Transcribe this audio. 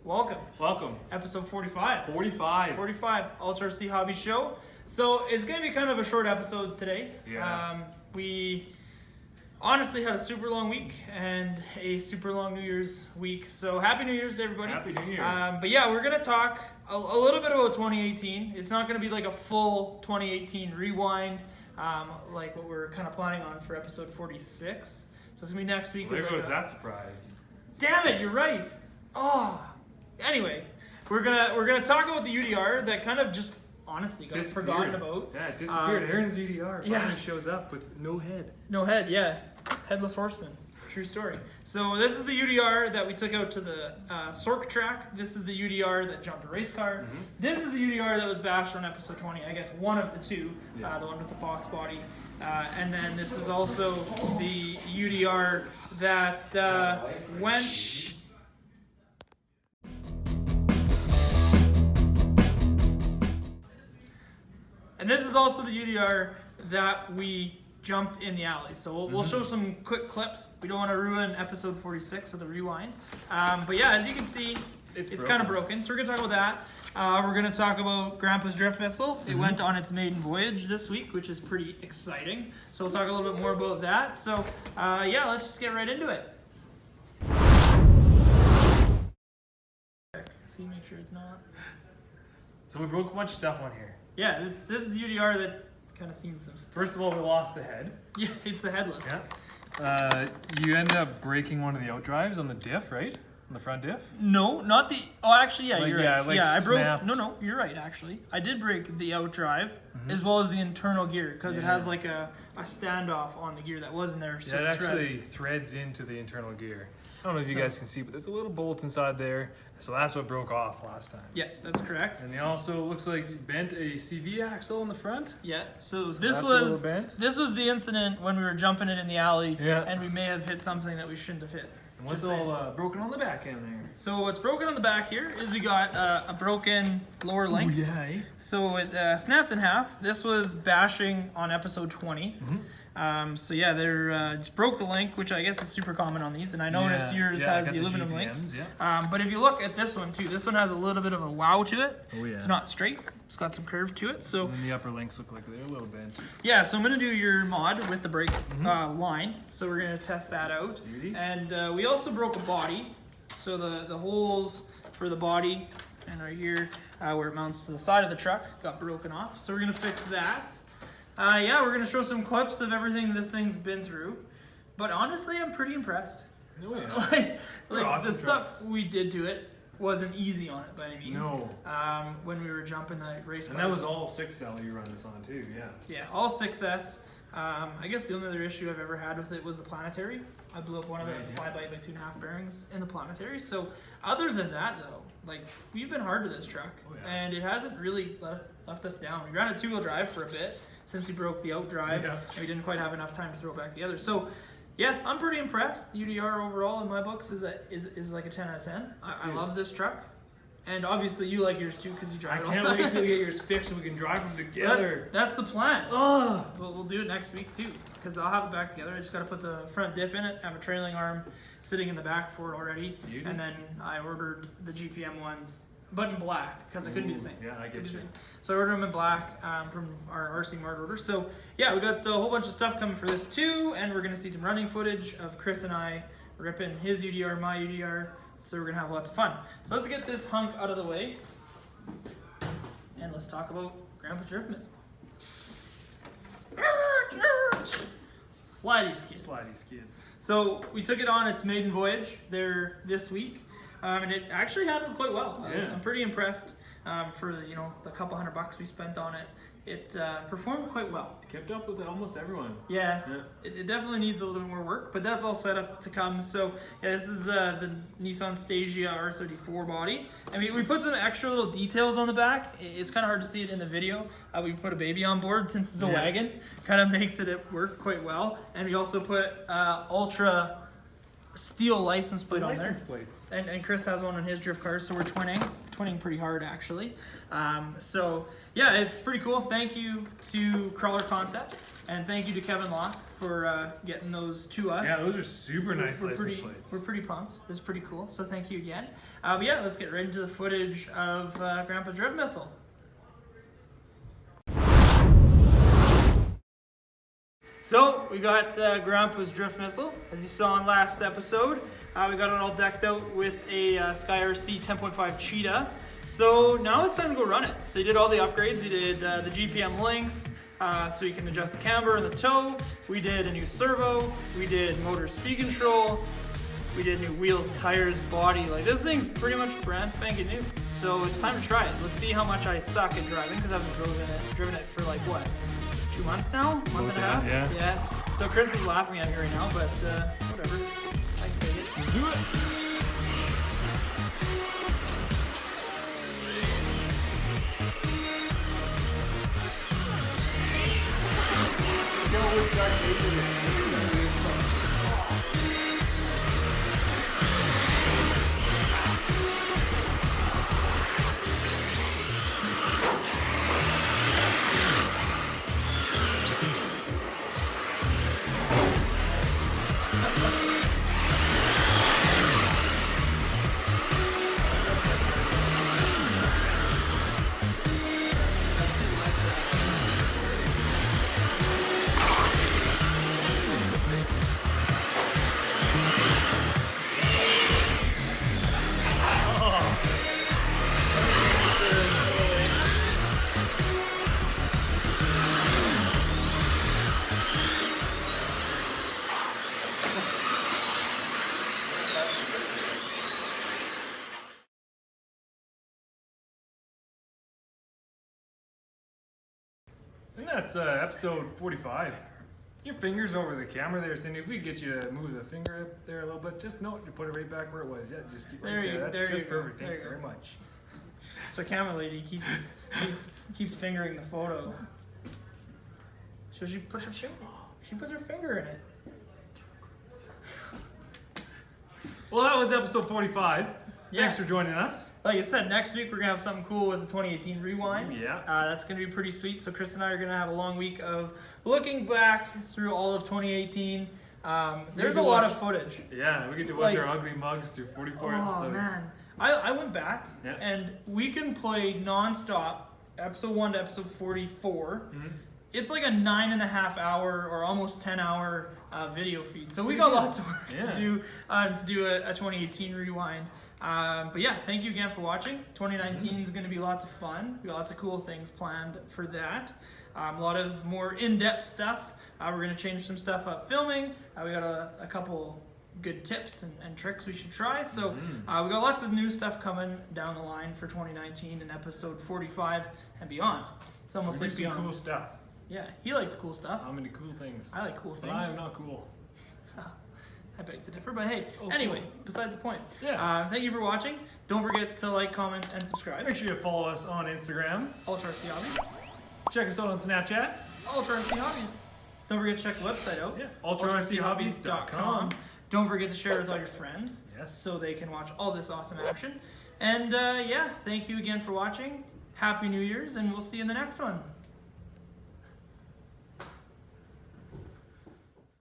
Welcome. Episode 45. 45. SORRCC Hobbies Show. So it's going to be kind of a short episode today. Yeah. We honestly had a super long week and a super long New Year's week. So Happy New Year's to everybody. Happy New Year's. But yeah, we're going to talk a little bit about 2018. It's not going to be like a full 2018 rewind like what we're kind of planning on for episode 46. So it's going to be next week. There goes that surprise. Damn it, you're right. Oh. Anyway, we're gonna talk about the UDR that kind of just honestly got forgotten about. Yeah, it disappeared. Aaron's UDR finally shows up with no head. No head, yeah. Headless horseman. True story. So this is the UDR that we took out to the SORRCC track. This is the UDR that jumped a race car. Mm-hmm. This is the UDR that was bashed on episode 20. I guess one of the two. Yeah. The one with the fox body. And then this is also the UDR that went... And this is also the UDR that we jumped in the alley. So we'll show some quick clips. We don't want to ruin episode 46 of the rewind. But yeah, as you can see, it's kind of broken. So we're going to talk about that. We're going to talk about Grandpasdriftmissile. It went on its maiden voyage this week, which is pretty exciting. So we'll talk a little bit more about that. So yeah, let's just get right into it. See, make sure it's not. So we broke a bunch of stuff on here. Yeah, this is the UDR that kind of seen some stuff. First of all, we lost the head. Yeah, it's the headless. Yeah. You ended up breaking one of the outdrives on the diff, right? On the front diff? No, not the... Oh, actually, yeah, you're right. Like I broke... snapped. No, you're right, actually. I did break the outdrive as well as the internal gear because it has like a standoff on the gear that wasn't there. So it actually threads into the internal gear. I don't know if you guys can see, but there's a little bolt inside there. So that's what broke off last time. Yeah, that's correct. And it also looks like you bent a CV axle in the front. Yeah, so this was the incident when we were jumping it in the alley and we may have hit something that we shouldn't have hit. And what's all broken on the back end there? So what's broken on the back here is we got a broken lower link. Ooh, yeah, eh? So it snapped in half. This was bashing on episode 20. So yeah, they just broke the link, which I guess is super common on these. And I noticed yours has the aluminum links. Yeah. But if you look at this one too, this one has a little bit of a wow to it. Oh yeah. It's not straight. It's got some curve to it. So. And the upper links look like they're a little bent. Yeah. So I'm gonna do your mod with the brake line. So we're gonna test that out. And we also broke a body. So the holes for the body and right here where it mounts to the side of the truck got broken off. So we're gonna fix that. Yeah, we're going to show some clips of everything this thing's been through. But honestly, I'm pretty impressed. No way. like awesome the stuff we did to it wasn't easy on it by any means. No. When we were jumping the race cars. And that was all 6L you run this on too, yeah. Yeah, all 6S. I guess the only other issue I've ever had with it was the planetary. I blew up one of the 5x2.5 bearings in the planetary. So other than that though, like we've been hard to this truck. And it hasn't really left us down. We ran a 2-wheel drive for a bit. Since we broke the out drive, and we didn't quite have enough time to throw it back together. So, yeah, I'm pretty impressed. The UDR overall in my books is like a 10 out of 10. I love this truck, and obviously you like yours too because you drive it all the time. I can't wait till you get yours fixed so we can drive them together. That's the plan. Oh, we'll do it next week too because I'll have it back together. I just got to put the front diff in it, have a trailing arm sitting in the back for it already, and then I ordered the GPM ones. But in black, because it couldn't be the same. Yeah, I get you. So I ordered them in black from our RC Mart order. So yeah, we got a whole bunch of stuff coming for this too, and we're gonna see some running footage of Chris and I ripping his UDR, my UDR. So we're gonna have lots of fun. So let's get this hunk out of the way, and let's talk about Grandpasdriftmissile. Slidey skids. So we took it on its maiden voyage there this week. And it actually handled quite well. I'm pretty impressed for the couple $100 we spent on it. It performed quite well. It kept up with almost everyone. Yeah. It definitely needs a little bit more work, but that's all set up to come. So yeah, this is the Nissan Stagia R34 body. I mean, we put some extra little details on the back. It's kind of hard to see it in the video. We put a baby on board since it's a wagon. Kind of makes it work quite well. And we also put ultra steel license plate on there. License plates. And Chris has one on his drift cars, so we're twinning pretty hard actually. So yeah, it's pretty cool. Thank you to Crawler Concepts, and thank you to Kevin Locke for getting those to us. Yeah, those are super nice license plates. We're pretty pumped. This is pretty cool. So thank you again. But yeah, let's get right into the footage of Grandpa's Drift Missile. So we got Grandpa's Drift Missile, as you saw in last episode. We got it all decked out with a SORRCC 10.5 Cheetah. So now it's time to go run it. So you did all the upgrades. You did the GPM links, so you can adjust the camber and the tow. We did a new servo. We did motor speed control. We did new wheels, tires, body. Like, this thing's pretty much brand spanking new. So it's time to try it. Let's see how much I suck at driving, because I haven't driven it for like what? 2 months now? Month and a half? Yeah. So Chris is laughing at me right now, but whatever. I can take it. Do it. I think that's episode 45. Your finger's over the camera there, Cindy. If we get you to move the finger up there a little bit, just note to put it right back where it was. Yeah, just keep right there. That's just perfect. Thank you very much. So camera lady keeps fingering the photo. So she puts her finger in it. Well, that was episode 45. Yeah. Thanks for joining us. Like I said, next week we're gonna have something cool with the 2018 rewind. Yeah. That's gonna be pretty sweet. So Chris and I are gonna have a long week of looking back through all of 2018. There's a lot of footage. Yeah, we get to watch our ugly mugs through 44 episodes. Oh man, I went back and we can play non-stop, episode 1 to episode 44. Mm-hmm. It's like a 9.5 hour or almost 10 hour video feed. So we got lots of work to do a 2018 rewind. But yeah, thank you again for watching. 2019 is going to be lots of fun. We got lots of cool things planned for that. A lot of more in-depth stuff. We're going to change some stuff up filming. We got a couple good tips and tricks we should try. So we got lots of new stuff coming down the line for 2019 and episode 45 and beyond. It's almost like beyond. Cool stuff. Yeah, he likes cool stuff. How many cool things? I like cool things. But I am not cool. I beg to differ, but hey, anyway, besides the point. Yeah. Thank you for watching. Don't forget to like, comment, and subscribe. Make sure you follow us on Instagram. SORRCC Hobbies. Check us out on Snapchat. SORRCC Hobbies. Don't forget to check the website out. Yeah. SORRCChobbies.com. Don't forget to share it with all your friends. Yes. So they can watch all this awesome action. And yeah, thank you again for watching. Happy New Year's, and we'll see you in the next one.